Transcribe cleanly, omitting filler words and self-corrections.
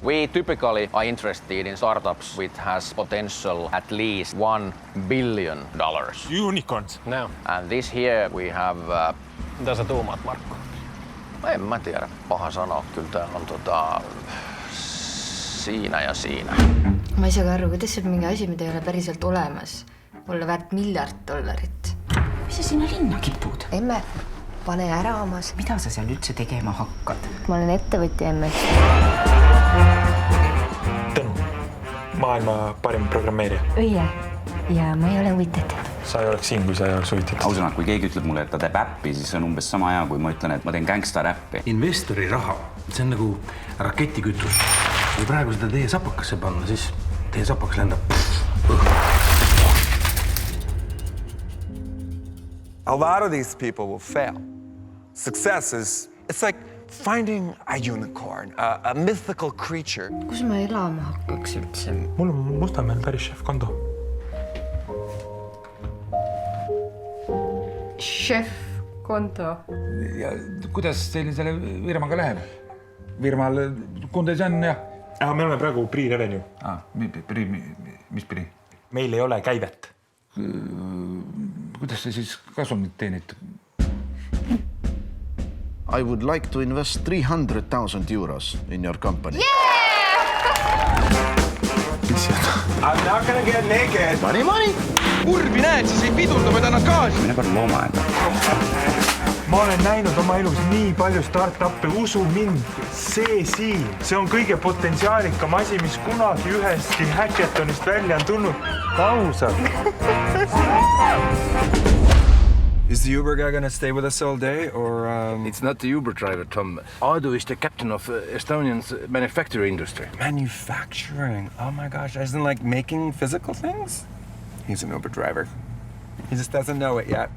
We typically are interested in startups which has potential at least $1 billion. Unicorns? No. And this here we have... Mitä sä tuumaat, Markku? En mä tiedä, paha sanoa. Kyllä täällä on siinä ja siinä. Ma ei saa aru, kuidas saab mingi asi, mida ei ole päriselt olemas, olla väärt $1 miljard. Mis sa sinna linna kipud? Emme, pane ära omas. Mida sa seal üldse tegema hakkad? Ma olen ettevõtja, emme. Tõnu, maailma parim programmeerija. Õie. Ja ma ei ole huvitatud. Sa ei oleks siin, kui sa ei oleks huvitatud. Ausõna, kui keegi ütleb mulle, et ta teeb äppi, siis on umbes sama hea, kui ma ütlen, et ma teen gangster-äppi. Investori raha, see on nagu raketikütus. Kui praegu seda teie sapakasse panna, siis teie sapakas lendab. A lot of these people will fail. Success is, it's like finding a unicorn, a mythical creature. Kus ma elama hakkaks üldse? Mul on Mustamäel päris šef-kondo. Šef-konto. Ja kuidas sellisele firmaga läheb? Firmal kundes on ja... Me oleme praegu pre-revenue. Mis pri? Meil ei ole käivet. Kuidas sa siis kasumit teenid? I would like to invest 300,000 euros in your company. I'm not gonna get naked. Money! Kurbi näed, siis ei pidulda võda nad kaasa. Mine kord loomaaeda. Ma olen näinud oma elus nii palju start-up'e, usu mind. See siin, see on kõige potentsiaalikam asi, mis kunagi ühestki hackathonist välja on tulnud. Kausalt. Is the Uber guy gonna stay with us all day, or It's not the Uber driver, Tom. Aadu is the captain of Estonian's manufacturing industry. manufacturing? Oh my gosh, isn't like making physical things? He's an Uber driver. He just doesn't know it yet.